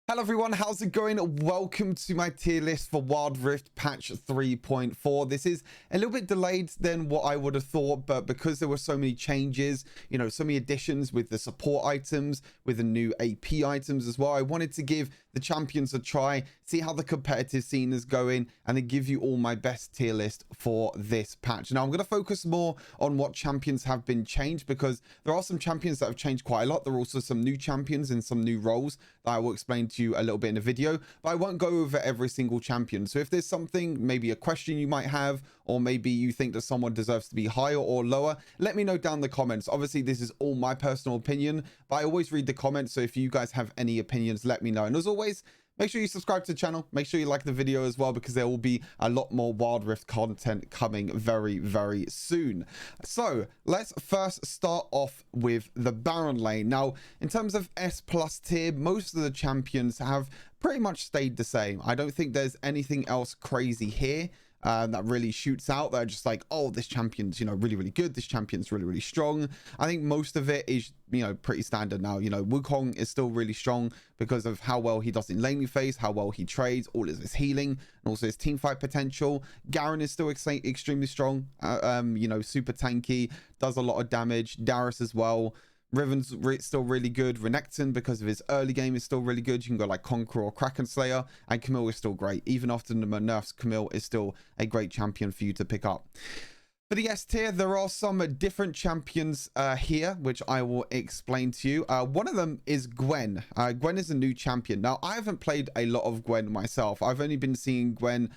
Hello everyone, how's it going? Welcome to my tier list for Wild Rift patch 3.4. This is a little bit delayed than what I would have thought, but because there were so many changes, so many additions with the support items, with the new AP items as well, I wanted to give the champions a try, see how the competitive scene is going, and then give you all my best tier list for this patch. Now I'm going to focus more on what champions have been changed, because there are some champions that have changed quite a lot. There are also some new champions and some new roles that I will explain to you a little bit in the video, but I won't go over every single champion. So if there's something, maybe a question you might have, or maybe you think that someone deserves to be higher or lower, let me know down in the comments. Obviously this is all my personal opinion, but I always read the comments, so if you guys have any opinions, let me know. And as always, make sure you subscribe to the channel, make sure you like the video as well, because there will be a lot more Wild Rift content coming very, very soon. So let's first start off with the Baron lane. Now, in terms of S+ tier, most of the champions have pretty much stayed the same. I don't think there's anything else crazy here that really shoots out. They're just like, oh, this champion's really, really good, this champion's really, really strong. I think most of it is pretty standard now. Wukong is still really strong because of how well he does in laning phase, how well he trades, all of his healing, and also his team fight potential. Garen is still extremely strong, super tanky, does a lot of damage. Darius as well. Riven's still really good. Renekton, because of his early game, is still really good. You can go like Conqueror or Kraken Slayer, and Camille is still great. Even after the nerfs, Camille is still a great champion for you to pick up. For the S tier, there are some different champions here, which I will explain to you. One of them is GWEN. GWEN is a new champion. Now, I haven't played a lot of GWEN myself. I've only been seeing GWEN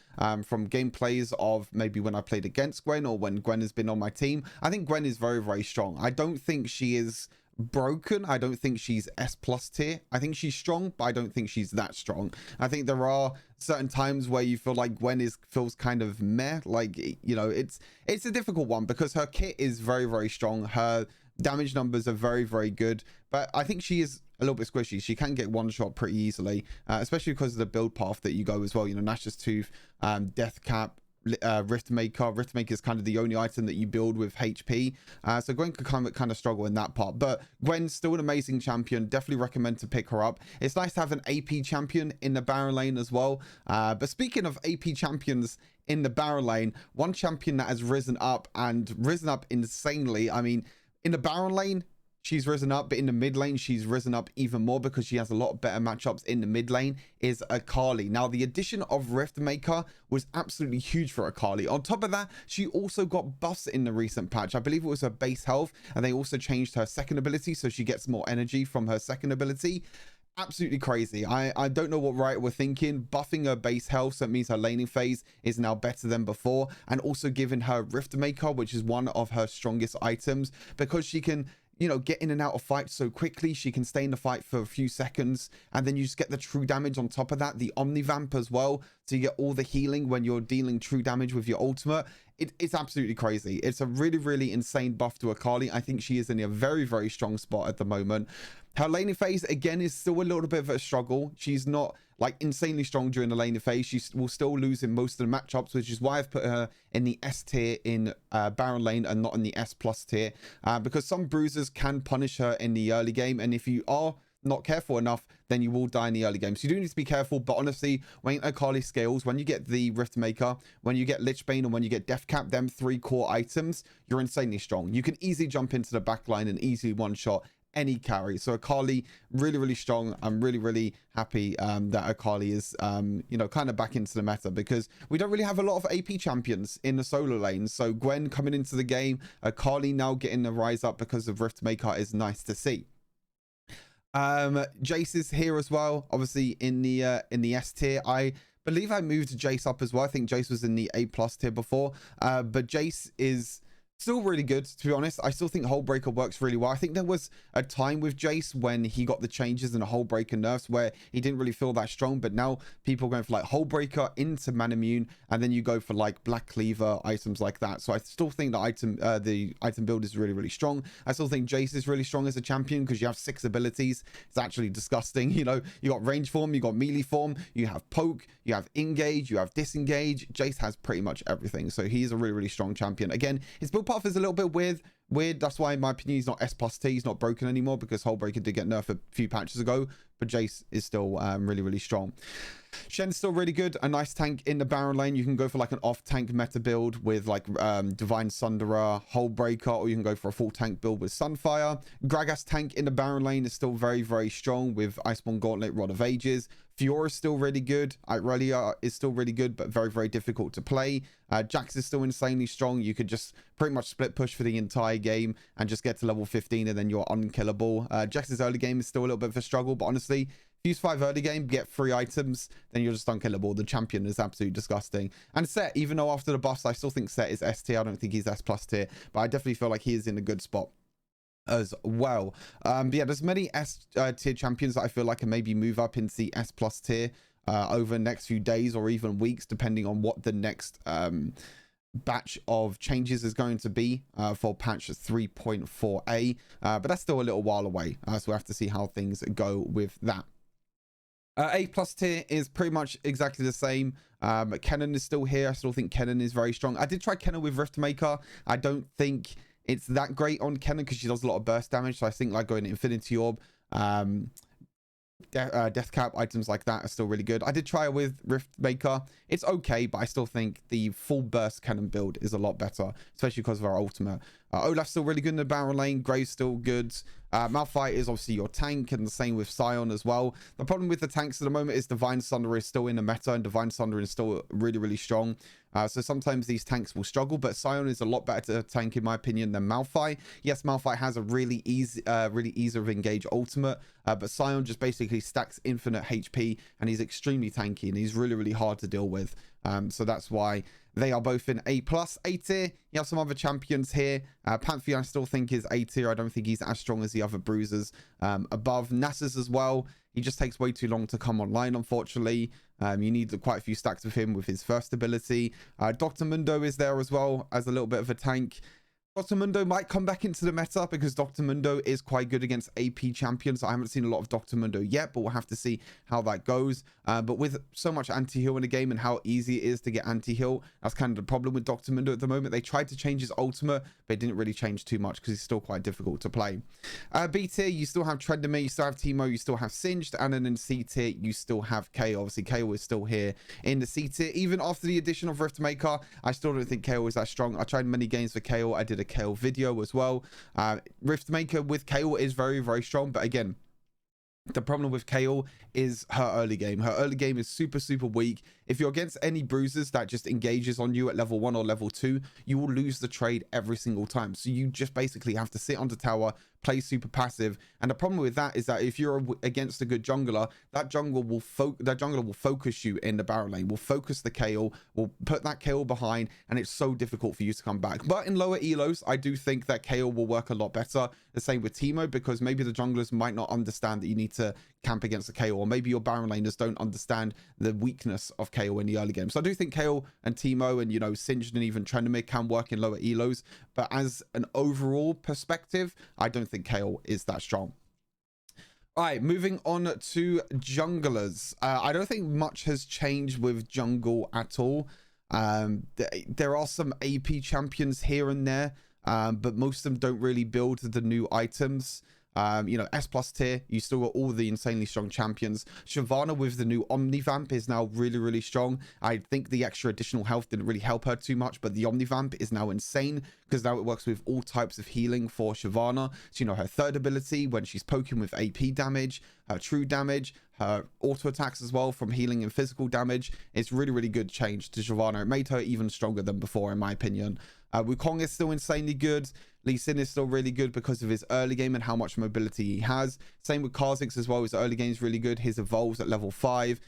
from gameplays of maybe when I played against GWEN or when GWEN has been on my team. I think GWEN is very, very strong. I don't think she is broken. I don't think she's S+ tier. I think she's strong, but I don't think she's that strong. I think there are certain times where you feel like GWEN feels kind of meh. Like, it's a difficult one because her kit is very, very strong. Her damage numbers are very, very good, but I think she is a little bit squishy. She can get one shot pretty easily, especially because of the build path that you go as well. Nash's Tooth, Death Cap, Riftmaker. Riftmaker is kind of the only item that you build with HP, so GWEN could kind of struggle in that part, but GWEN's still an amazing champion. Definitely recommend to pick her up. It's nice to have an AP champion in the Baron lane as well. But speaking of AP champions in the Baron lane, one champion that has risen up insanely. I mean, in the Baron lane she's risen up, but in the mid lane she's risen up even more because she has a lot better matchups in the mid lane, is Akali. Now, the addition of Riftmaker was absolutely huge for Akali. On top of that, she also got buffs in the recent patch. I believe it was her base health, and they also changed her second ability, so she gets more energy from her second ability. Absolutely crazy. I don't know what Riot were thinking. Buffing her base health, so it means her laning phase is now better than before, and also giving her Riftmaker, which is one of her strongest items, because she can get in and out of fights so quickly. She can stay in the fight for a few seconds, and then you just get the true damage on top of that. The Omnivamp as well, so you get all the healing when you're dealing true damage with your ultimate. It's absolutely crazy. It's a really, really insane buff to Akali. I think she is in a very, very strong spot at the moment. Her laning phase, again, is still a little bit of a struggle. She's not like insanely strong during the laning phase. She will still lose in most of the matchups, which is why I've put her in the S tier in Baron lane and not in the S+ tier, because some bruisers can punish her in the early game, and if you are not careful enough, then you will die in the early game. So you do need to be careful. But honestly, when Akali scales, when you get the Riftmaker, when you get Lichbane, and when you get Death Cap, them 3 core items, you're insanely strong. You can easily jump into the backline and easily one-shot any carry. So Akali, really, really strong. I'm really, really happy that Akali is kind of back into the meta, because we don't really have a lot of AP champions in the solo lane. So GWEN coming into the game, Akali now getting the rise up because of Riftmaker is nice to see. Jace is here as well, obviously in the S tier. I believe I moved Jace up as well. I think Jace was in the A+ tier before, but Jace is still really good, to be honest. I still think Hullbreaker works really well. I think there was a time with Jace when he got the changes and the Hullbreaker nerfs where he didn't really feel that strong, but now people are going for like Hullbreaker into Man Immune, and then you go for like Black Cleaver, items like that. So I still think the item build is really, really strong. I still think Jace is really strong as a champion because you have 6 abilities. It's actually disgusting. You got range form, you got melee form, you have poke, you have engage, you have disengage. Jace has pretty much everything, so he's a really, really strong champion. Again, his build path is a little bit weird weird. That's why, in my opinion, he's not S plus T. He's not broken anymore because Hullbreaker did get nerfed a few patches ago. But Jace is still really, really strong. Shen's still really good. A nice tank in the Baron lane. You can go for like an off-tank meta build with like Divine Sunderer, Hullbreaker, or you can go for a full tank build with Sunfire. Gragas tank in the Baron lane is still very, very strong with Iceborne Gauntlet, Rod of Ages. Fiora is still really good. Irelia is still really good, but very, very difficult to play. Jax is still insanely strong. You could just pretty much split push for the entire game and just get to level 15 and then you're unkillable. Jax's early game is still a little bit of a struggle, but honestly, if you use 5 early game, get 3 items, then you're just unkillable. The champion is absolutely disgusting. And Set, even though after the buffs, I still think Set is S tier. I don't think he's S plus tier, but I definitely feel like he is in a good spot as well. But yeah, there's many S tier champions that I feel like can maybe move up into the S plus tier over the next few days or even weeks, depending on what the next batch of changes is going to be for patch 3.4a, but that's still a little while away, so we'll have to see how things go with that. A plus tier is pretty much exactly the same. Kennen is still here. I still think Kennen is very strong. I did try Kennen with Riftmaker. I don't think it's that great on Kennen because she does a lot of burst damage, so I think like going Infinity Orb, Death Cap, items like that are still really good. I did try it with Riftmaker. It's okay, but I still think the full burst cannon build is a lot better, especially because of our ultimate. Olaf's still really good in the Baron lane. Grave's still good. Malphite is obviously your tank, and the same with Sion as well. The problem with the tanks at the moment is Divine Sunder is still in the meta, and Divine Sunder is still really, really strong. So sometimes these tanks will struggle, but Sion is a lot better tank in my opinion than Malphite. Yes, Malphite has a really easy of engage ultimate, but Sion just basically stacks infinite HP, and he's extremely tanky, and he's really, really hard to deal with. So that's why they are both in A+. A tier, you have some other champions here. Pantheon I still think is A tier. I don't think he's as strong as the other bruisers above. Nasus as well. He just takes way too long to come online, unfortunately. You need quite a few stacks with him with his first ability. Dr. Mundo is there as well as a little bit of a tank. Dr. Mundo might come back into the meta because Dr. Mundo is quite good against AP champions. I haven't seen a lot of Dr. Mundo yet, but we'll have to see how that goes. But with so much anti-heal in the game and how easy it is to get anti-heal, that's kind of the problem with Dr. Mundo at the moment. They tried to change his ultimate, but it didn't really change too much because he's still quite difficult to play. B tier, you still have Tryndamere, you still have Teemo, you still have Singed, and then in C tier, you still have KO. Obviously, KO is still here in the C tier. Even after the addition of Riftmaker, I still don't think KO is that strong. I tried many games for KO. I did a KO video as well. Riftmaker with KO is very, very strong, but again, the problem with Kayle is her early game. Her early game is super, super weak. If you're against any bruisers that just engages on you at level 1 or level 2, you will lose the trade every single time. So you just basically have to sit on the tower, play super passive. And the problem with that is that if you're against a good jungler, that jungler will focus you in the Baron lane, will focus the Kayle, will put that Kayle behind, and it's so difficult for you to come back. But in lower elos, I do think that Kayle will work a lot better. The same with Teemo, because maybe the junglers might not understand that you need to camp against the Kayle, or maybe your Baron laners don't understand the weakness of Kayle in the early game. So I do think Kayle and Teemo and, you know, Singed and even Tryndamere can work in lower elos, but as an overall perspective, I don't think Kayle is that strong. All right, moving on to junglers. I don't think much has changed with jungle at all. There are some AP champions here and there, but most of them don't really build the new items. You know, S plus tier, you still got all the insanely strong champions. Shyvana with the new Omnivamp is now really, really strong. I think the extra additional health didn't really help her too much, but the Omnivamp is now insane because now it works with all types of healing for Shyvana. So, you know, her third ability when she's poking with AP damage, her true damage, her auto attacks as well from healing and physical damage. It's really, really good change to Shyvana. It made her even stronger than before, in my opinion. Wukong is still insanely good. Lee Sin is still really good because of his early game and how much mobility he has. Same with Kha'Zix as well. His early game is really good. His evolves at level 5,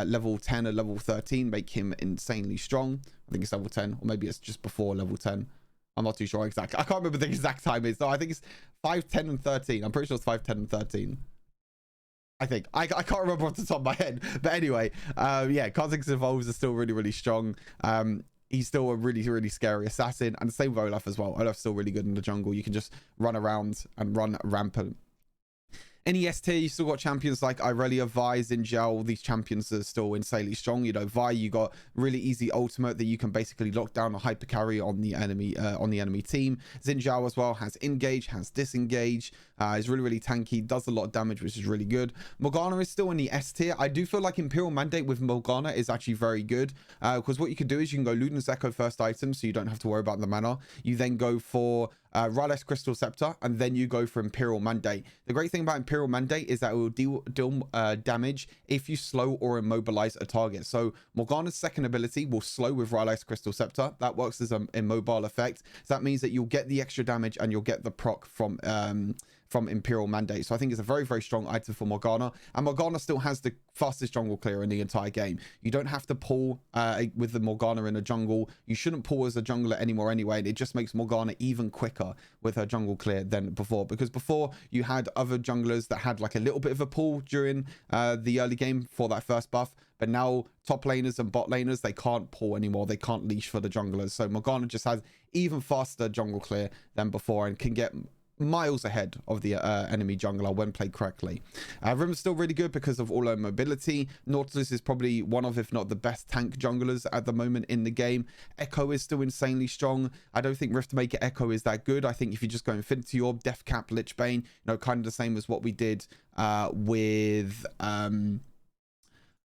level 10 and level 13 make him insanely strong. I think it's level 10, or maybe it's just before level 10. I'm not too sure exactly. I can't remember the exact time is. No, I think it's 5, 10, and 13. I'm pretty sure it's 5, 10, and 13. I think. I can't remember off the top of my head. But anyway, yeah, Kha'Zix evolves are still really, really strong. He's still a really, really scary assassin. And the same with Olaf as well. Olaf's still really good in the jungle. You can just run around and run rampant. In ES tier, you still got champions like Irelia, Vi, Zinjao. All these champions are still insanely strong. You know, Vi, you got really easy ultimate that you can basically lock down a hyper carry on the enemy team. Zinjao as well has engage, has disengage. Is really tanky, does a lot of damage, which is really good. Morgana is still in the S tier. I do feel like Imperial Mandate with Morgana is actually very good, because what you can do is you can go Luden's Echo first item, so you don't have to worry about the mana. You then go for Rylai's Crystal Scepter, and then you go for Imperial Mandate. The great thing about Imperial Mandate is that it will deal damage if you slow or immobilize a target. So Morgana's second ability will slow with Rylai's Crystal Scepter. That works as an immobile effect. So that means that you'll get the extra damage and you'll get the proc from Imperial Mandate. So I think it's a very strong item for Morgana, and Morgana still has the fastest jungle clear in the entire game. You don't have to pull with the Morgana in a jungle. You shouldn't pull as a jungler anymore anyway, and it just makes Morgana even quicker with her jungle clear than before, because before you had other junglers that had like a little bit of a pull during the early game for that first buff, but now top laners and bot laners, they can't pull anymore. They can't leash for the junglers. So Morgana just has even faster jungle clear than before and can get miles ahead of the enemy jungler when played correctly. Rim's still really good because of all her mobility. Nautilus is probably one of, if not the best tank junglers at the moment in the game. Echo is still insanely strong. I don't think Riftmaker Echo is that good. I think if you just go Infinity Orb, Death Cap, Lich Bane, you know, kind of the same as what we did with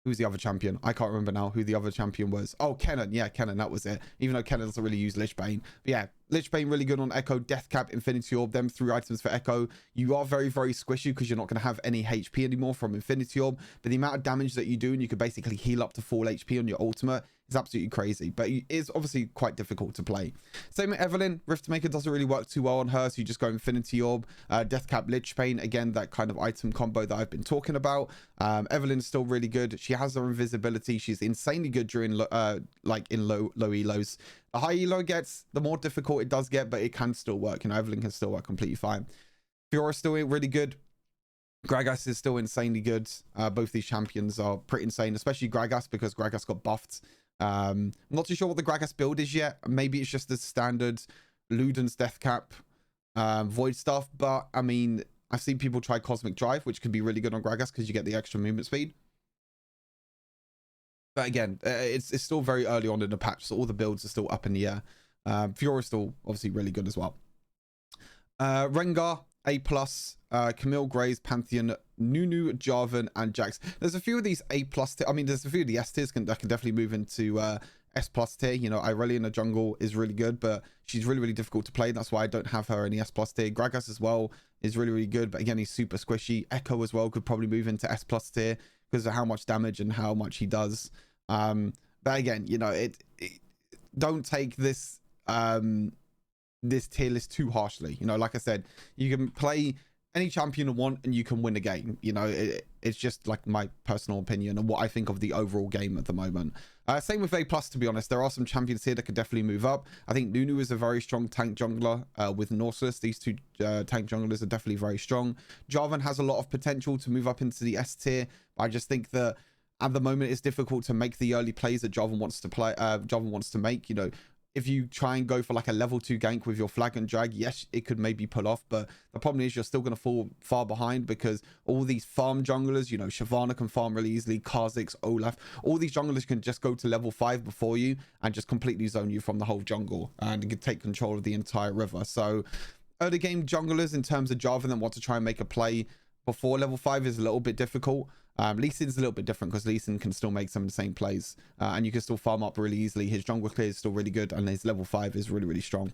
who's the other champion? I can't remember now who the other champion was. Oh, Kennen. Yeah, Kennen, that was it. Even though Kennen doesn't really use Lich Bane. But yeah, Lich Bane really good on Echo. Death Cap, Infinity Orb, them 3 items for Echo. You are very squishy because you're not going to have any HP anymore from Infinity Orb. But the amount of damage that you do, and you could basically heal up to full HP on your ultimate, is absolutely crazy. But it is obviously quite difficult to play. Same with Evelynn. Riftmaker doesn't really work too well on her, so you just go Infinity Orb, Death Cap, Lich Bane. Again, that kind of item combo that I've been talking about. Evelynn's still really good. She has her invisibility. She's insanely good during like in low elos. The high elo gets, the more difficult it does get, but it can still work. You know, Evelynn can still work completely fine. Fiora's still really good. Gragas is still insanely good. Both these champions are pretty insane, especially Gragas, because Gragas got buffed. I'm not too sure what the Gragas build is yet. Maybe it's just the standard Luden's Death Cap Void stuff, but I mean, I've seen people try Cosmic Drive, which could be really good on Gragas because you get the extra movement speed. But again, it's still very early on in the patch, so all the builds are still up in the air. Fiora's still obviously really good as well. Rengar, A+, Camille, Graves, Pantheon, Nunu, Jarvan, and Jax. There's a few of these A+, I mean, there's a few of the S tiers that can definitely move into S+ tier. You know, Irelia in the jungle is really good, but she's really difficult to play. That's why I don't have her in the S+ tier. Gragas as well is really good, but again, he's super squishy. Echo as well could probably move into S+ tier because of how much damage and how much he does. But again, you know, don't take this this tier list too harshly. You know, like I said, you can play any champion you want and you can win a game. You know, it's just like my personal opinion and what I think of the overall game at the moment. Same with A+, to be honest. There are some champions here that could definitely move up. I think Nunu is a very strong tank jungler with Nautilus. These two tank junglers are definitely very strong. Jarvan has a lot of potential to move up into the S tier. I just think that at the moment it's difficult to make the early plays that Jarvan wants to play. Jarvan wants to make. You know, if you try and go for like a level 2 gank with your flag and drag, yes, it could maybe pull off, but the problem is you're still going to fall far behind because all these farm junglers, you know, Shyvana can farm really easily, Kha'Zix, Olaf, all these junglers can just go to level 5 before you and just completely zone you from the whole jungle and can take control of the entire river. So early game junglers in terms of Jarvan that want to try and make a play before level 5 is a little bit difficult. Lee Sin's a little bit different because Lee Sin can still make some of the same plays and you can still farm up really easily. His jungle clear is still really good and his level 5 is really strong.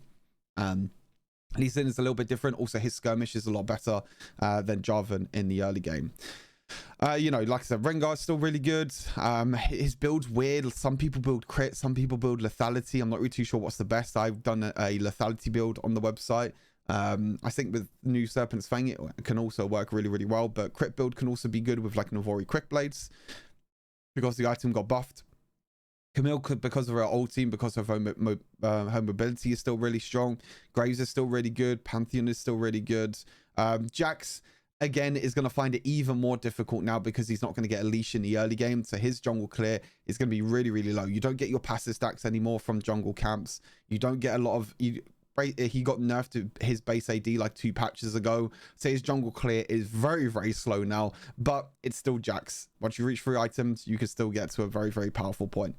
Lee Sin is a little bit different. Also, his skirmish is a lot better than Jarvan in the early game. You know, like I said, Rengar is still really good. His build's weird. Some people build crit, some people build lethality. I'm not really too sure what's the best. I've done a lethality build on the website. I think with new Serpent's Fang it can also work really well, but crit build can also be good with like Navori Quick Blades because the item got buffed. Camille could, because of her old team, because of her mobility is still really strong. Graves is still really good. Pantheon is still really good. Jax again is going to find it even more difficult now because he's not going to get a leash in the early game, so his jungle clear is going to be really low. You don't get your passive stacks anymore from jungle camps. You don't get a lot of he got nerfed to his base AD like 2 patches ago, so his jungle clear is very, very slow now, but it's still Jax. Once you reach 3 items, you can still get to a very, very powerful point.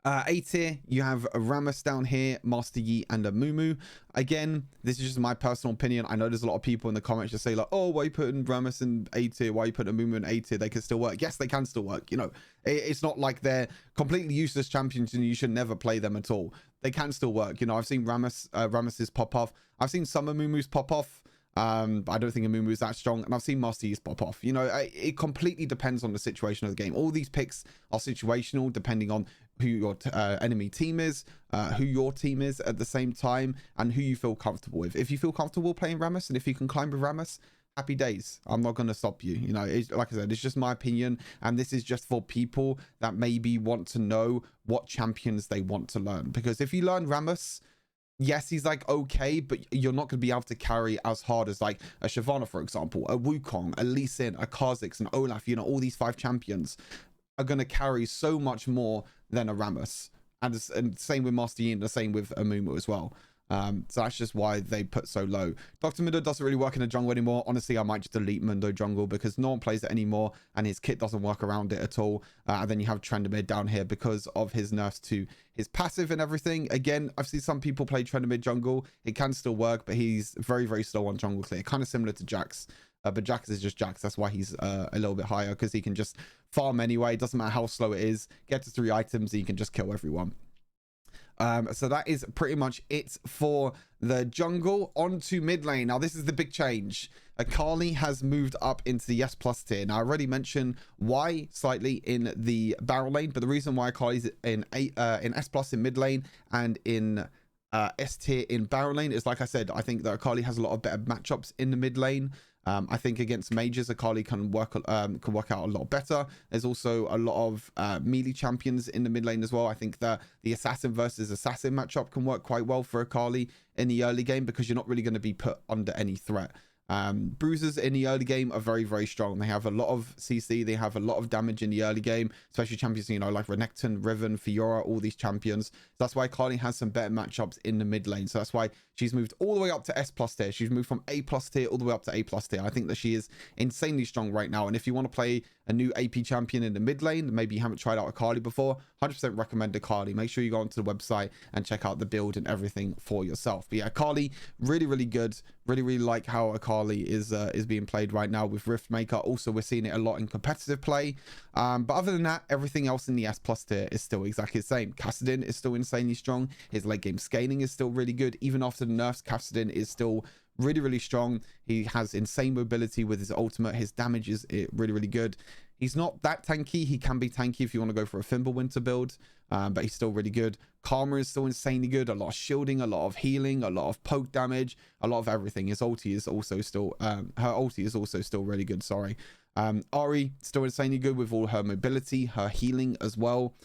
A tier, you have a Rammus down here, Master Yi, and a Mumu. Again, this is just my personal opinion. I know there's a lot of people in the comments just say like, oh, why are you putting Rammus in A tier? Why are you putting a Mumu in A tier? They can still work. Yes, they can still work. You know, it's not like they're completely useless champions and you should never play them at all. They can still work. You know, I've seen Rammus's pop off. I've seen some of Mumu's pop off. But I don't think Amumu is that strong, and I've seen Master Yi's pop off. You know, it completely depends on the situation of the game. All these picks are situational depending on who your enemy team is, who your team is at the same time, and who you feel comfortable with. If you feel comfortable playing Rammus and if you can climb with Rammus, happy days. I'm not going to stop you. You know, like I said, it's just my opinion, and this is just for people that maybe want to know what champions they want to learn. Because if you learn Rammus, yes, he's like okay, but you're not going to be able to carry as hard as like a Shyvana, for example, a Wukong, a Lee Sin, a Kha'Zix, and Olaf. You know, all these 5 champions are going to carry so much more than a Rammus, and same with Master Yi, and the same with Amumu as well. So that's just why they put so low. Dr. Mundo doesn't really work in the jungle anymore. Honestly, I might just delete Mundo jungle because no one plays it anymore and his kit doesn't work around it at all. And then you have Trendamir down here because of his nerfs to his passive and everything. Again, I've seen some people play Trendamir jungle. It can still work, but he's very, very slow on jungle clear. Kind of similar to Jax. But Jax is just Jax. That's why he's a little bit higher, because he can just farm anyway. It doesn't matter how slow it is. Get to 3 items, and he can just kill everyone. So that is pretty much it for the jungle. On to mid lane. Now this is the big change. Akali has moved up into the S+ tier. Now I already mentioned why slightly in the barrel lane, but the reason why Akali's in S+ in mid lane and in S tier in barrel lane is, like I said, I think that Akali has a lot of better matchups in the mid lane. I think against mages, Akali can work out a lot better. There's also a lot of melee champions in the mid lane as well. I think that the assassin versus assassin matchup can work quite well for Akali in the early game, because you're not really going to be put under any threat. Bruisers in the early game are very, very strong. They have a lot of CC, they have a lot of damage in the early game, especially champions, you know, like Renekton, Riven, Fiora, all these champions. So that's why Akali has some better matchups in the mid lane. So that's why she's moved all the way up to S+ tier. She's moved from A+ tier all the way up to A+ tier. I think that she is insanely strong right now. And if you want to play a new AP champion in the mid lane, maybe you haven't tried out Akali before, 100% recommend Akali. Make sure you go onto the website and check out the build and everything for yourself. But yeah, Akali, really, really good. Really, really like how Akali is being played right now with Riftmaker. Also, we're seeing it a lot in competitive play. But other than that, everything else in the S+ tier is still exactly the same. Kassadin is still insanely strong. His late game scaling is still really good. Even after the nerfs, Kassadin is still really, really strong. He has insane mobility with his ultimate. His damage is really, really good. He's not that tanky. He can be tanky if you want to go for a Fimbulwinter build, but he's still really good. Karma is still insanely good. A lot of shielding, a lot of healing, a lot of poke damage, a lot of everything. His ulti is also still, her ulti is also still really good, sorry. Ahri, still insanely good with all her mobility, her healing as well.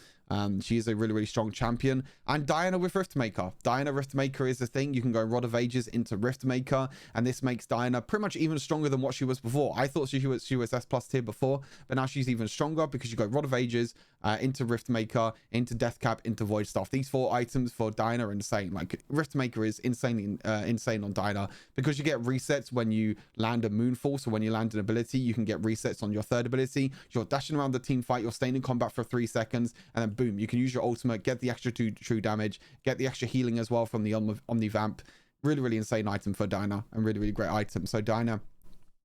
She is a really, really strong champion. And Diana with Riftmaker. Diana Riftmaker is the thing. You can go Rod of Ages into Riftmaker, and this makes Diana pretty much even stronger than what she was before. I thought she was S+ tier before, but now she's even stronger because you go Rod of Ages into Riftmaker, into Deathcap, into Void Staff. These 4 items for Diana are insane. Like, Riftmaker is insanely insane on Diana, because you get resets when you land a Moonfall. So when you land an ability, you can get resets on your 3rd ability. You're dashing around the team fight, you're staying in combat for 3 seconds, and then boom, you can use your ultimate, get the extra true damage, get the extra healing as well from the Omnivamp. Really, really insane item for Diana, and really, really great item. So Diana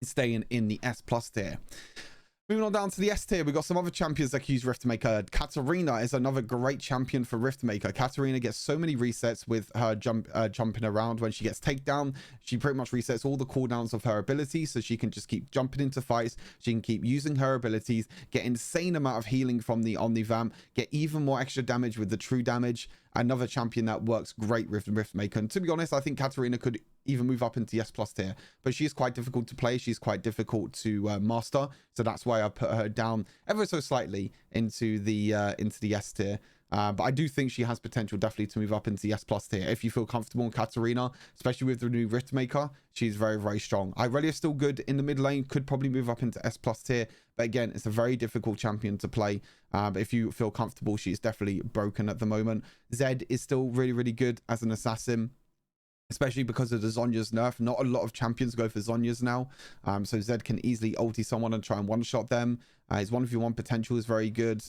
is staying in the S+ tier. Moving on down to the S tier, we've got some other champions that can use Riftmaker. Katarina is another great champion for Riftmaker. Katarina gets so many resets with her jumping around. When she gets takedown, she pretty much resets all the cooldowns of her abilities, so she can just keep jumping into fights. She can keep using her abilities, get insane amount of healing from the Omnivamp, get even more extra damage with the true damage. Another champion that works great with Riftmaker. And to be honest, I think Katarina could even move up into the S+ tier, but she is quite difficult to play. She's quite difficult to master, so that's why I put her down ever so slightly into the S tier. But I do think she has potential definitely to move up into the S+ tier. If you feel comfortable in Katarina, especially with the new Riftmaker, she's very, very strong. Irelia is still good in the mid lane, could probably move up into S+ tier, but again, it's a very difficult champion to play. But if you feel comfortable, she's definitely broken at the moment. Zed is still really, really good as an assassin. especially because of the Zhonya's nerf. Not a lot of champions go for Zhonya's now. So Zed can easily ulti someone and try and one-shot them. His 1v1 potential is very good.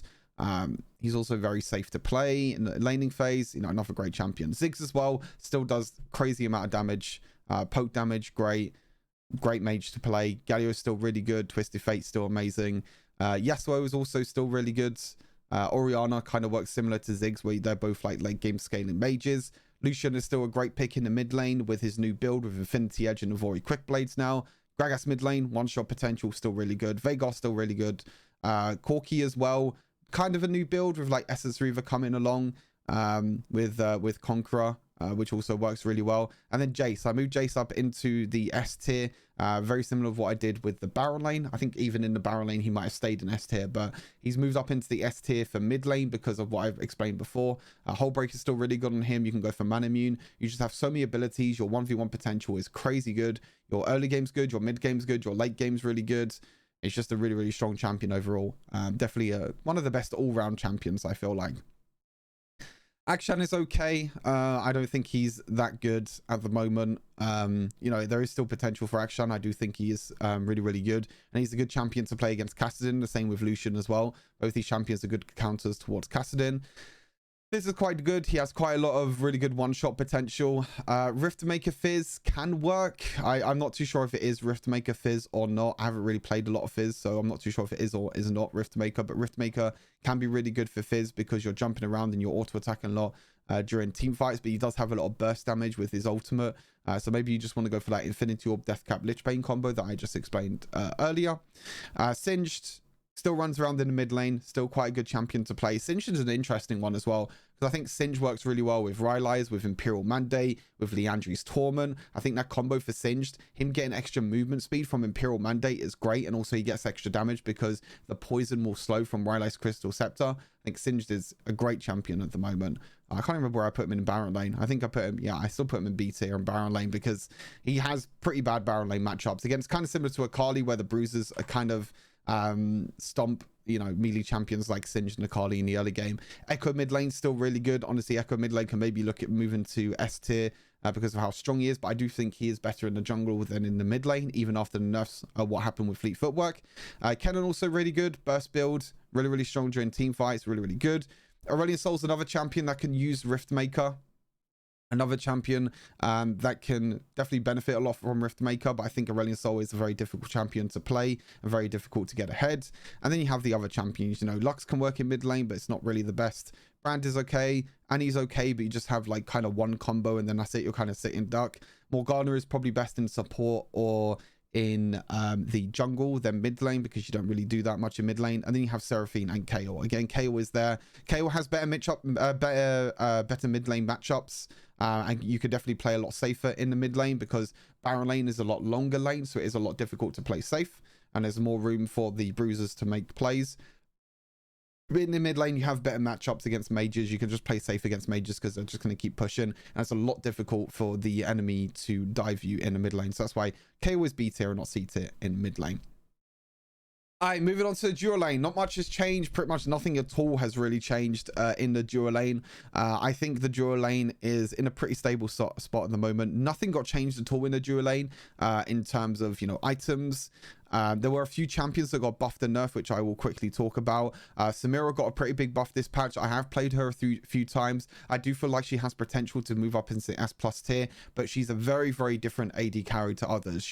He's also very safe to play in the laning phase. You know, another great champion. Ziggs as well still does crazy amount of damage. Poke damage, great mage to play. Galio's still really good. Twisted Fate's still amazing. Yasuo is also still really good. Orianna kind of works similar to Ziggs, where they're both like late game scaling mages. Lucian is still a great pick in the mid lane with his new build with Infinity Edge and Navori Quick Blades now. Gragas mid lane, one-shot potential, still really good. Veigar still really good. Corki as well, kind of a new build with like Essence Reaver coming along with Conqueror, which also works really well. And then Jace, I moved Jace up into the S tier, very similar to what I did with the Baron lane. I think even in the Baron lane he might have stayed in S tier, but he's moved up into the S tier for mid lane because of what I've explained before. Hullbreaker is still really good on him. You can go for Man Immune. You just have so many abilities. Your 1v1 potential is crazy good. Your early game's good, your mid game's good, your late game's really good. It's just a really strong champion overall. Definitely one of the best all-round champions, I feel like. Akshan is okay. I don't think he's that good at the moment. You know, there is still potential for Akshan. I do think he is really good. And he's a good champion to play against Kassadin. The same with Lucian as well. Both these champions are good counters towards Kassadin. Fizz is quite good. He has quite a lot of really good one-shot potential. Riftmaker Fizz can work. I'm not too sure if it is Riftmaker Fizz or not. I haven't really played a lot of Fizz, so I'm not too sure if it is or is not Riftmaker. But Riftmaker can be really good for Fizz because you're jumping around and you're auto-attacking a lot during team fights. But he does have a lot of burst damage with his ultimate. So maybe you just want to go for that Infinity Orb Deathcap Lichbane combo that I just explained earlier. Singed still runs around in the mid lane, still quite a good champion to play. Singed is an interesting one as well, because I think Singed works really well with Rylai's, with Imperial Mandate, with Liandry's Torment. I think that combo for Singed, him getting extra movement speed from Imperial Mandate is great, and also he gets extra damage because the poison will slow from Rylai's Crystal Scepter. I think Singed is a great champion at the moment. I can't remember where I put him in Baron lane. I think I put him, yeah, I still put him in B tier in Baron lane because he has pretty bad Baron lane matchups. Again, it's kind of similar to Akali, where the bruisers are kind of stomp, you know, melee champions like Singed and Akali in the early game. Echo mid lane still really good. Honestly, Echo mid lane can maybe look at moving to S tier because of how strong he is, but I do think he is better in the jungle than in the mid lane, even after the nerfs of what happened with Fleet Footwork. Kennen also really good. Burst build, really strong during team fights, really good. Aurelion Sol's another champion that can use Riftmaker. Another champion that can definitely benefit a lot from Riftmaker, but I think Aurelion Sol is a very difficult champion to play and very difficult to get ahead. And then you have the other champions, you know, Lux can work in mid lane, but it's not really the best. Brand is okay, Annie's okay, but you just have like kind of one combo and then that's it, you're kind of sitting duck. Morgana is probably best in support or in the jungle than mid lane because you don't really do that much in mid lane. And then you have Seraphine and Kayle. Again, Kayle is there. Kayle has better better mid lane matchups. And you could definitely play a lot safer in the mid lane because Baron lane is a lot longer lane, so it is a lot difficult to play safe, and there's more room for the bruisers to make plays. But in the mid lane, you have better matchups against mages. You can just play safe against mages because they're just going to keep pushing, and it's a lot difficult for the enemy to dive you in the mid lane. So that's why Kayle is B tier and not C tier in mid lane. All right, moving on to the dual lane. Not much has changed. Pretty much nothing at all has really changed in the dual lane. I think the dual lane is in a pretty stable spot at the moment. Nothing got changed at all in the dual lane in terms of, you know, items. There were a few champions that got buffed and nerfed, which I will quickly talk about. Samira got a pretty big buff this patch. I have played her a few times. I do feel like she has potential to move up into the S+ tier, but she's a very different AD carry to others.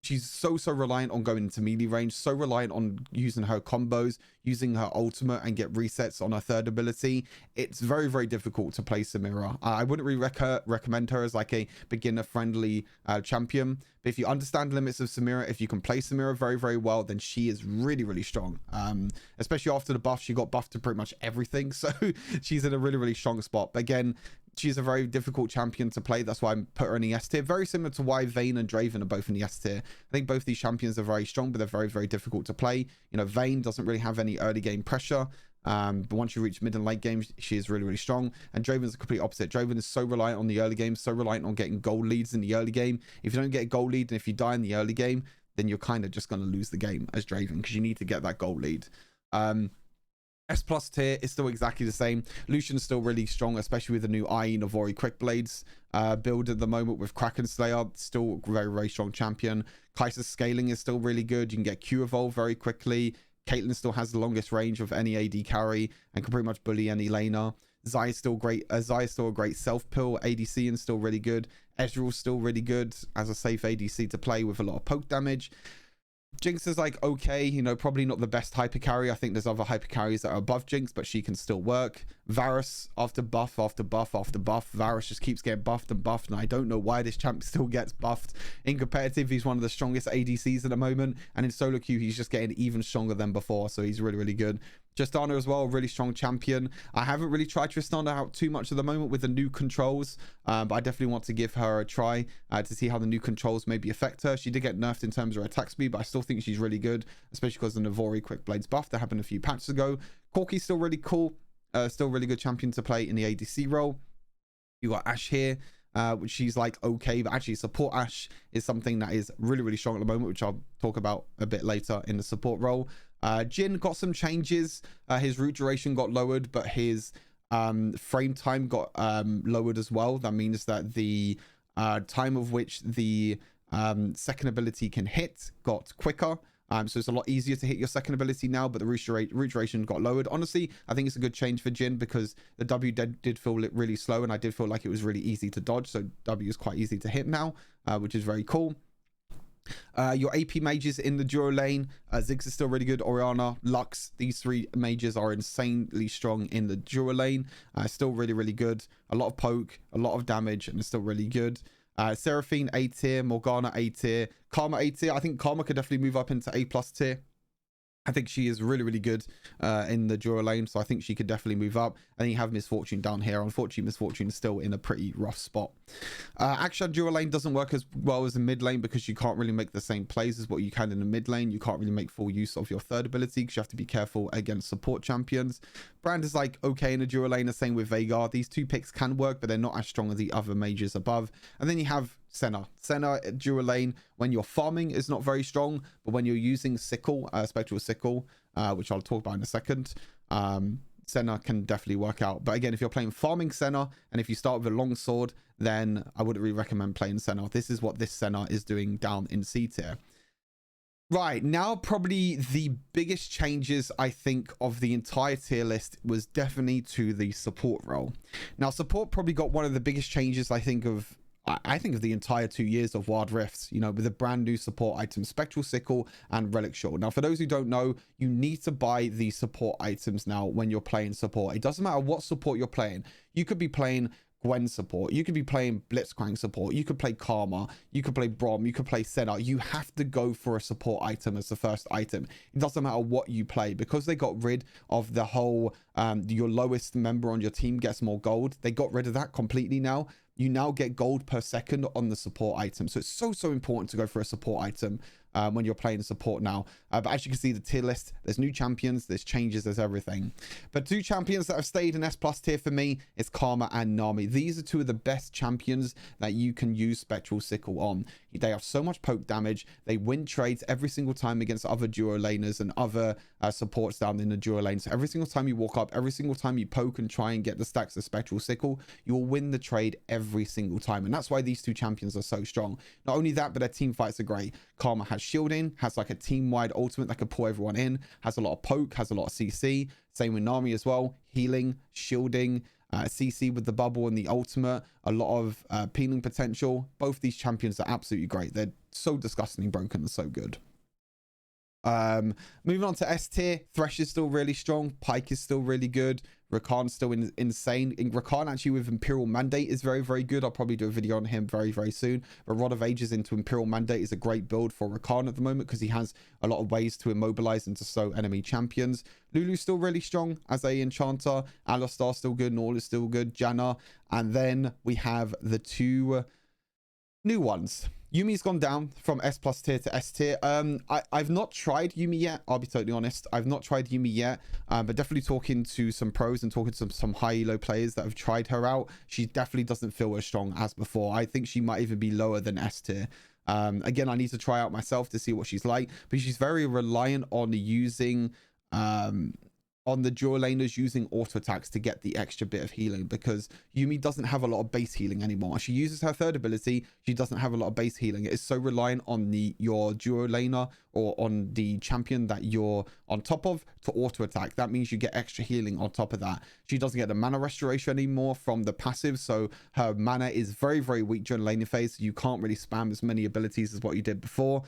She's so reliant on going into melee range, so reliant on using her combos, using her ultimate and get resets on her third ability. It's very difficult to play Samira. I wouldn't really recommend her as like a beginner friendly champion, but if you understand the limits of Samira, if you can play Samira very well, then she is really strong. Especially after the buff, she got buffed to pretty much everything, so she's in a really strong spot. But again, she's a very difficult champion to play. That's why I put her in the S tier. Very similar to why Vayne and Draven are both in the S tier. I think both these champions are very strong, but they're very difficult to play. You know, Vayne doesn't really have any early game pressure. But once you reach mid and late game, she is really strong. And Draven's the complete opposite. Draven is so reliant on the early game, so reliant on getting gold leads in the early game. If you don't get a gold lead and if you die in the early game, then you're kind of just going to lose the game as Draven because you need to get that gold lead. S plus tier is still exactly the same. Lucian's still really strong, especially with the new IE Navori Quick Blades build at the moment with Kraken Slayer. Still very, very strong champion. Kha'Zix scaling is still really good. You can get Q evolve very quickly. Caitlyn still has the longest range of any AD carry and can pretty much bully any laner. Zai is still great. Zai is still a great self-pill ADC and still really good. Ezreal's still really good as a safe ADC to play with a lot of poke damage. Jinx is like okay, you know, probably not the best hyper carry. I think there's other hyper carries that are above Jinx, but she can still work. Varus, after buff after buff after buff, Varus just keeps getting buffed and buffed, and I don't know why this champ still gets buffed. In competitive, he's one of the strongest ADCs at the moment, and in solo queue, he's just getting even stronger than before, so he's really, really good. Tristana as well, really strong champion. I haven't really tried Tristana out too much at the moment with the new controls, but I definitely want to give her a try to see how the new controls maybe affect her. She did get nerfed in terms of her attack speed, but I still think she's really good, especially because of the Navori Quick Blades buff that happened a few patches ago. Corki's still really cool, still really good champion to play in the ADC role. You got Ashe here, which she's like okay, but actually support Ashe is something that is really, really strong at the moment, which I'll talk about a bit later in the support role. Jhin got some changes. His root duration got lowered, but his frame time got lowered as well. That means that the time of which the second ability can hit got quicker. So it's a lot easier to hit your second ability now, but the root duration got lowered. Honestly, I think it's a good change for Jhin because the W did feel really slow, and I did feel like it was really easy to dodge. So W is quite easy to hit now, which is very cool. Your AP mages in the duo lane, Ziggs is still really good. Orianna, Lux, these three mages are insanely strong in the duo lane. Still really, really good. A lot of poke, a lot of damage, and it's still really good. Seraphine A tier, Morgana A tier, Karma A tier. I think Karma could definitely move up into A plus tier. I think she is really, really good in the duo lane, so I think she could definitely move up. And then you have Miss Fortune down here. Unfortunately, Miss Fortune is still in a pretty rough spot. Aksha duo lane doesn't work as well as the mid lane because you can't really make the same plays as what you can in the mid lane. You can't really make full use of your third ability because you have to be careful against support champions. Brand is like okay in a duo lane, the same with Veigar. These two picks can work, but they're not as strong as the other mages above. And then you have Senna duo lane when you're farming is not very strong, but when you're using sickle, spectral sickle, which I'll talk about in a second, Senna can definitely work out. But again, if you're playing farming Senna and if you start with a long sword, then I wouldn't really recommend playing Senna. This is what this Senna is doing down in C tier. Right, now probably the biggest changes I think of the entire tier list was definitely to the support role. Now support probably got one of the biggest changes I think of the entire 2 years of Wild Rifts, you know, with a brand new support item, Spectral Sickle and Relic Shawl. Now, for those who don't know, you need to buy the support items now when you're playing support. It doesn't matter what support you're playing. You could be playing GWEN support, you could be playing Blitzcrank support, you could play Karma, you could play Brom, you could play Senna. You have to go for a support item as the first item. It doesn't matter what you play, because they got rid of the whole your lowest member on your team gets more gold. They got rid of that completely now. You now get gold per second on the support item. So it's so important to go for a support item when you're playing support now. But as you can see, the tier list, there's new champions, there's changes, there's everything. But two champions that have stayed in S plus tier for me is Karma and Nami. These are two of the best champions that you can use Spectral Sickle on. They have so much poke damage. They win trades every single time against other duo laners and other supports down in the duo lane. So every single time you walk up, every single time you poke and try and get the stacks of Spectral Sickle, you will win the trade every single time. And that's why these two champions are so strong. Not only that, but their team fights are great. Karma has shielding, has like a team-wide ultimate that can pull everyone in, has a lot of poke, has a lot of CC. Same with Nami as well. Healing, shielding, CC with the bubble and the ultimate, a lot of peeling potential. Both these champions are absolutely great. They're so disgustingly broken and so good. Moving on to S tier, Thresh is still really strong, Pyke is still really good, Rakan's still insane. Rakan actually with Imperial Mandate is very good. I'll probably do a video on him very soon. But Rod of Ages into Imperial Mandate is a great build for Rakan at the moment because he has a lot of ways to immobilize and to slow enemy champions. Lulu's still really strong as a enchanter, Alistar still good, Nall is still good, Janna, and then we have the two new ones. Yumi's gone down from S plus tier to S tier. I've not tried Yumi yet. I'll be totally honest. I've not tried Yumi yet, but definitely talking to some pros and talking to some high elo players that have tried her out. She definitely doesn't feel as strong as before. I think she might even be lower than S tier. Again, I need to try out myself to see what she's like, but she's very reliant on using on the dual laners using auto attacks to get the extra bit of healing, because Yuumi doesn't have a lot of base healing anymore. She uses her third ability, she doesn't have a lot of base healing. It is so reliant on your dual laner or on the champion that you're on top of to auto attack. That means you get extra healing on top of that. She doesn't get the mana restoration anymore from the passive, so her mana is very, very weak during laning phase. You can't really spam as many abilities as what you did before.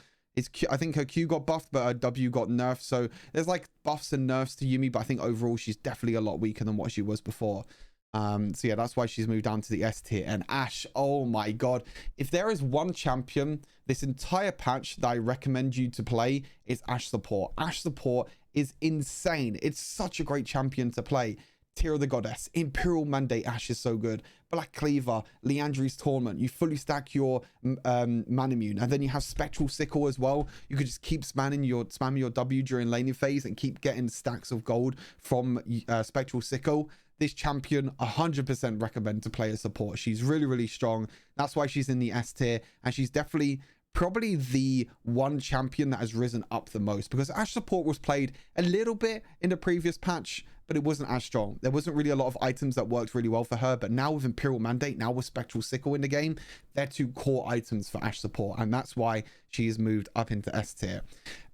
I think her Q got buffed, but her W got nerfed. So there's like buffs and nerfs to Yuumi, but I think overall she's definitely a lot weaker than what she was before. So yeah, that's why she's moved down to the S tier. And Ashe, oh my god, if there is one champion this entire patch that I recommend you to play, it's Ashe support. Ashe support is insane. It's such a great champion to play. Tear of the Goddess, Imperial Mandate Ashe is so good. Black Cleaver, Liandry's Torment. You fully stack your Manamune, and then you have Spectral Sickle as well. You could just keep spamming your W during laning phase and keep getting stacks of gold from Spectral Sickle. This champion 100% recommend to play as support. She's really, really strong. That's why she's in the S tier, and she's definitely probably the one champion that has risen up the most, because Ashe support was played a little bit in the previous patch, but it wasn't as strong. There wasn't really a lot of items that worked really well for her, but now with Imperial Mandate, now with Spectral Sickle in the game, they're two core items for Ashe support, and that's why she's moved up into S tier.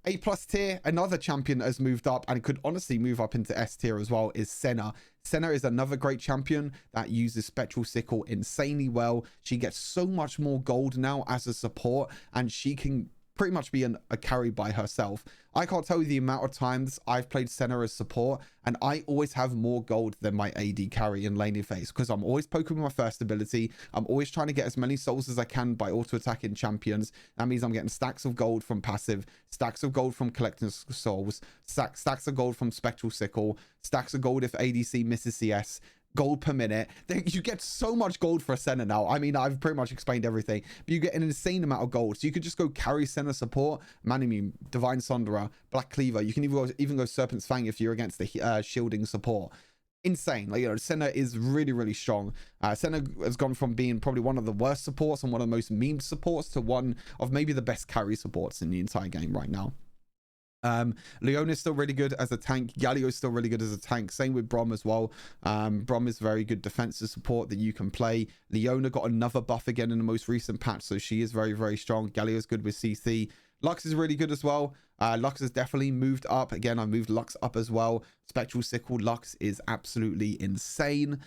A+ tier, another champion that has moved up and could honestly move up into S tier as well, is Senna. Senna is another great champion that uses Spectral Sickle insanely well. She gets so much more gold now as a support, and she can pretty much be a carry by herself. I can't tell you the amount of times I've played Senna as support, and I always have more gold than my AD carry in laning phase, because I'm always poking with my first ability. I'm always trying to get as many souls as I can by auto attacking champions. That means I'm getting stacks of gold from passive, stacks of gold from collecting souls, stacks of gold from Spectral Sickle, stacks of gold if ADC misses CS, gold per minute. You get so much gold for a Senna now. I mean, I've pretty much explained everything, but you get an insane amount of gold. So you could just go carry Senna support, Manamune, Divine Sunderer, Black Cleaver. You can even go Serpent's Fang if you're against the shielding support. Insane. Like, you know, Senna is really, really strong. Senna has gone from being probably one of the worst supports and one of the most memed supports to one of maybe the best carry supports in the entire game right now. Leona is still really good as a tank. Galio is still really good as a tank. Same with Brom as well. Brom is very good defensive support that you can play. Leona got another buff again in the most recent patch, so she is very, very strong. Galio is good with CC. Lux is really good as well. Lux has definitely moved up. Again, I moved Lux up as well. Spectral Sickle Lux is absolutely insane.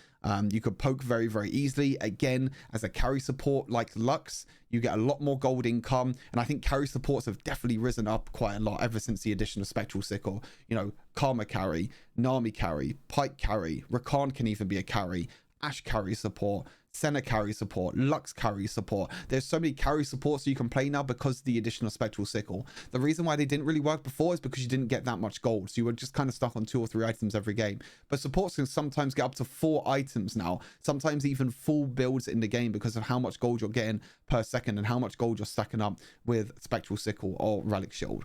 You could poke very, very easily. Again, as a carry support like Lux, you get a lot more gold income. And I think carry supports have definitely risen up quite a lot ever since the addition of Spectral Sickle. You know, Karma carry, Nami carry, Pike carry, Rakan can even be a carry, Ashe carry support, Senna carry support, Lux carry support. There's so many carry supports you can play now because of the addition of Spectral Sickle. The reason why they didn't really work before is because you didn't get that much gold, so you were just kind of stuck on 2 or 3 items every game. But supports can sometimes get up to 4 items now, sometimes even full builds in the game, because of how much gold you're getting per second and how much gold you're stacking up with Spectral Sickle or Relic Shield.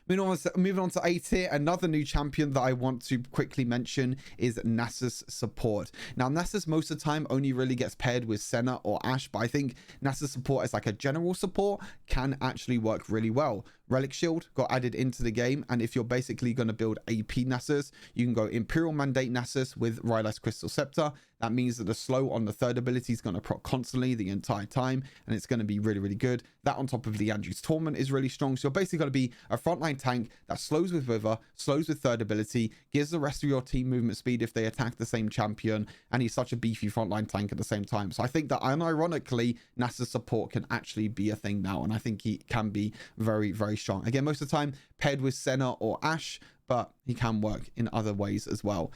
Moving on to A tier, another new champion that I want to quickly mention is Nasus support. Now, Nasus most of the time only really gets paired with Senna or Ashe, but I think Nasus support as like a general support can actually work really well. Relic Shield got added into the game, and if you're basically going to build AP Nasus, you can go Imperial Mandate Nasus with Rylai's Crystal Scepter. That means that the slow on the third ability is going to proc constantly the entire time, and it's going to be really, really good. That on top of Liandry's Torment is really strong. So you're basically going to be a frontline tank that slows with Wither, slows with third ability, gives the rest of your team movement speed if they attack the same champion, and he's such a beefy frontline tank at the same time. So I think that unironically, Nasus support can actually be a thing now, and I think he can be very, very strong. Again, most of the time paired with Senna or Ashe, but he can work in other ways as well.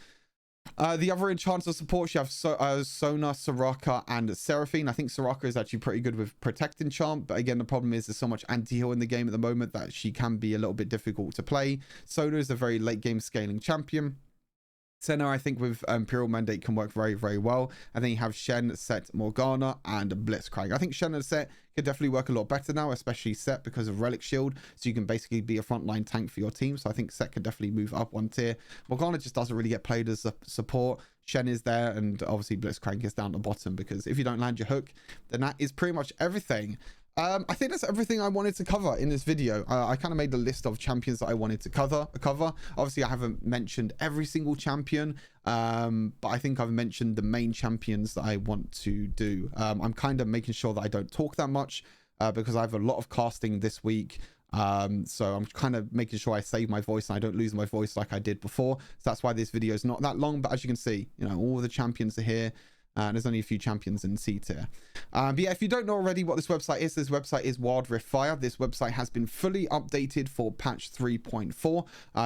The other enchanter supports, you have Sona, Soraka, and Seraphine. I think Soraka is actually pretty good with Protect enchant, but again, the problem is there's so much anti-heal in the game at the moment that she can be a little bit difficult to play. Sona is a very late game scaling champion. Senna, I think with Imperial Mandate can work very, very well. And then you have Shen, Set, Morgana, and Blitzcrank. I think Shen and Set could definitely work a lot better now, especially Set because of Relic Shield. So you can basically be a frontline tank for your team. So I think Set could definitely move up 1 tier. Morgana just doesn't really get played as a support. Shen is there, and obviously Blitzcrank is down the bottom, because if you don't land your hook, then that is pretty much everything. I think that's everything I wanted to cover in this video. I kind of made a list of champions that I wanted to cover. Obviously, I haven't mentioned every single champion, but I think I've mentioned the main champions that I want to do. I'm kind of making sure that I don't talk that much because I have a lot of casting this week. So I'm kind of making sure I save my voice and I don't lose my voice like I did before. So that's why this video is not that long. But as you can see, you know, all the champions are here. There's only a few champions in C tier. But yeah, if you don't know already what this website is, this website is Wild Rift Fire. This website has been fully updated for patch 3.4.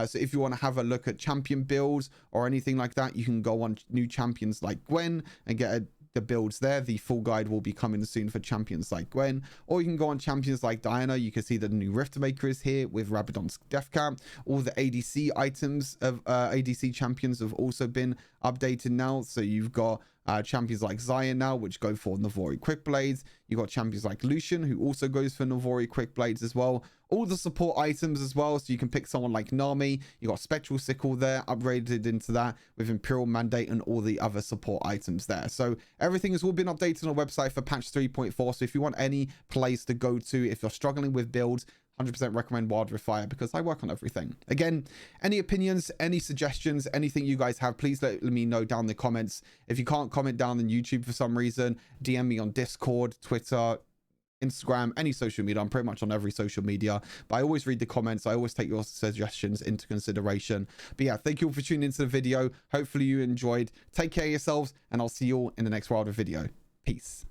So if you want to have a look at champion builds or anything like that, you can go on new champions like GWEN and get the builds there. The full guide will be coming soon for champions like GWEN, or you can go on champions like Diana. You can see the new Rift Maker is here with Rabadon's Death Cap. All the ADC items of ADC champions have also been updated now. So you've got champions like Zion now, which go for Navori Quick Blades. You got champions like Lucian, who also goes for Navori Quick Blades as well. All the support items as well, so you can pick someone like Nami. You got Spectral Sickle there, upgraded into that with Imperial Mandate and all the other support items there. So everything has all been updated on the website for patch 3.4. So if you want any place to go to, if you're struggling with builds, 100% recommend Wild Rift Fire because I work on everything. Again, any opinions, any suggestions, anything you guys have, please let me know down in the comments. If you can't comment down on YouTube for some reason, DM me on Discord, Twitter, Instagram, any social media. I'm pretty much on every social media, but I always read the comments. I always take your suggestions into consideration. But yeah, thank you all for tuning into the video. Hopefully you enjoyed. Take care of yourselves, and I'll see you all in the next Wild Rift video. Peace.